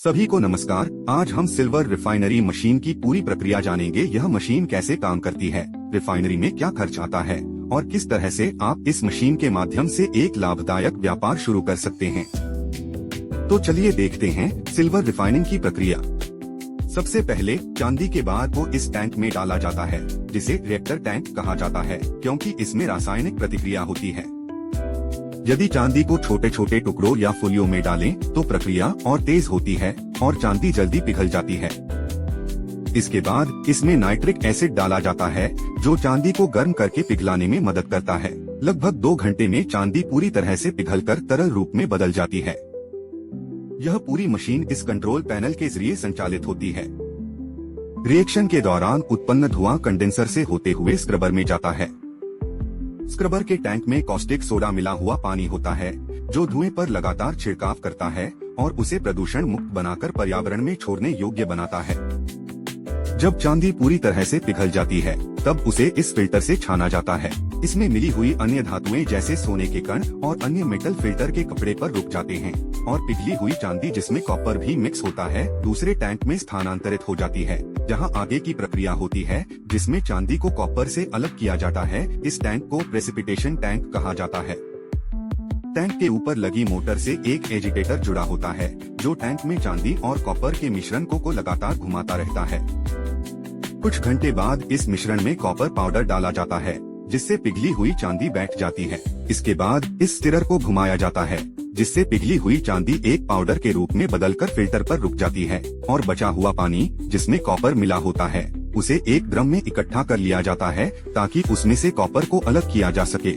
सभी को नमस्कार। आज हम सिल्वर रिफाइनरी मशीन की पूरी प्रक्रिया जानेंगे। यह मशीन कैसे काम करती है, रिफाइनरी में क्या खर्च आता है और किस तरह से आप इस मशीन के माध्यम से एक लाभदायक व्यापार शुरू कर सकते हैं। तो चलिए देखते हैं सिल्वर रिफाइनिंग की प्रक्रिया। सबसे पहले चांदी के बार को इस टैंक में डाला जाता है, जिसे रिएक्टर टैंक कहा जाता है, क्योंकि इसमें रासायनिक प्रतिक्रिया होती है। यदि चांदी को छोटे छोटे टुकड़ों या फुलियों में डालें तो प्रक्रिया और तेज होती है और चांदी जल्दी पिघल जाती है। इसके बाद इसमें नाइट्रिक एसिड डाला जाता है, जो चांदी को गर्म करके पिघलाने में मदद करता है। लगभग 2 घंटे में चांदी पूरी तरह से पिघलकर तरल रूप में बदल जाती है। यह पूरी मशीन इस कंट्रोल पैनल के जरिए संचालित होती है। रिएक्शन के दौरान उत्पन्न धुआं कंडेंसर से होते हुए स्क्रबर में जाता है। स्क्रबर के टैंक में कॉस्टिक सोडा मिला हुआ पानी होता है, जो धुएं पर लगातार छिड़काव करता है और उसे प्रदूषण मुक्त बनाकर पर्यावरण में छोड़ने योग्य बनाता है। जब चांदी पूरी तरह से पिघल जाती है, तब उसे इस फिल्टर से छाना जाता है। इसमें मिली हुई अन्य धातुएं जैसे सोने के कण और अन्य मेटल फिल्टर के कपड़े पर रुक जाते हैं और पिघली हुई चांदी, जिसमें कॉपर भी मिक्स होता है, दूसरे टैंक में स्थानांतरित हो जाती है, जहां आगे की प्रक्रिया होती है, जिसमें चांदी को कॉपर से अलग किया जाता है। इस टैंक को प्रेसिपिटेशन टैंक कहा जाता है। टैंक के ऊपर लगी मोटर से एक एजिटेटर जुड़ा होता है, जो टैंक में चांदी और कॉपर के मिश्रण को लगातार घुमाता रहता है। कुछ घंटे बाद इस मिश्रण में कॉपर पाउडर डाला जाता है, जिससे पिघली हुई चांदी बैठ जाती है। इसके बाद इस स्टिरर को घुमाया जाता है, जिससे पिघली हुई चांदी एक पाउडर के रूप में बदलकर फिल्टर पर रुक जाती है और बचा हुआ पानी, जिसमें कॉपर मिला होता है, उसे एक ड्रम में इकट्ठा कर लिया जाता है, ताकि उसमें से कॉपर को अलग किया जा सके।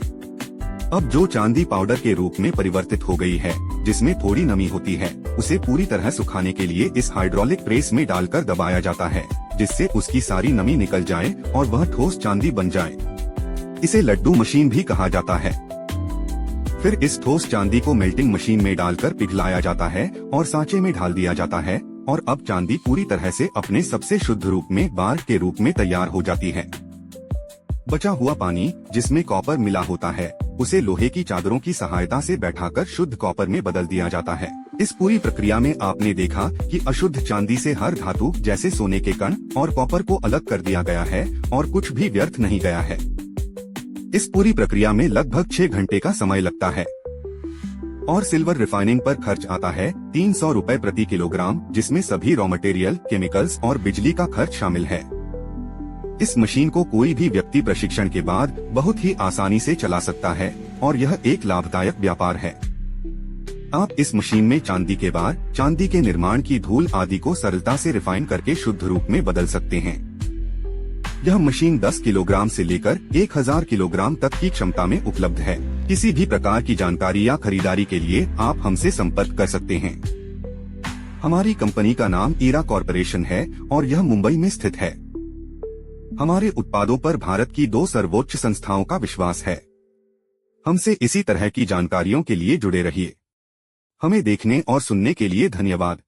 अब जो चांदी पाउडर के रूप में परिवर्तित हो गई है, जिसमें थोड़ी नमी होती है, उसे पूरी तरह सुखाने के लिए इस हाइड्रोलिक प्रेस में डालकर दबाया जाता है, जिससे उसकी सारी नमी निकल जाए और वह ठोस चांदी बन जाए। इसे लड्डू मशीन भी कहा जाता है। फिर इस ठोस चांदी को मेल्टिंग मशीन में डालकर पिघलाया जाता है और सांचे में ढाल दिया जाता है, और अब चांदी पूरी तरह से अपने सबसे शुद्ध रूप में बार के रूप में तैयार हो जाती है। बचा हुआ पानी, जिसमें कॉपर मिला होता है, उसे लोहे की चादरों की सहायता से बैठाकर शुद्ध कॉपर में बदल दिया जाता है। इस पूरी प्रक्रिया में आपने देखा कि अशुद्ध चांदी से हर धातु जैसे सोने के कण और कॉपर को अलग कर दिया गया है और कुछ भी व्यर्थ नहीं गया है। इस पूरी प्रक्रिया में लगभग 6 घंटे का समय लगता है और सिल्वर रिफाइनिंग पर खर्च आता है 300 रुपए प्रति किलोग्राम, जिसमें सभी रॉ मटेरियल, केमिकल्स और बिजली का खर्च शामिल है। इस मशीन को कोई भी व्यक्ति प्रशिक्षण के बाद बहुत ही आसानी से चला सकता है और यह एक लाभदायक व्यापार है। आप इस मशीन में चांदी के बार, चांदी के निर्माण की धूल आदि को सरलता से रिफाइन करके शुद्ध रूप में बदल सकते हैं। यह मशीन 10 किलोग्राम से लेकर 1000 किलोग्राम तक की क्षमता में उपलब्ध है। किसी भी प्रकार की जानकारी या खरीदारी के लिए आप हमसे संपर्क कर सकते हैं। हमारी कंपनी का नाम ईरा कॉर्पोरेशन है और यह मुंबई में स्थित है। हमारे उत्पादों पर भारत की 2 सर्वोच्च संस्थाओं का विश्वास है। हमसे इसी तरह की जानकारियों के लिए जुड़े रहिए। हमें देखने और सुनने के लिए धन्यवाद।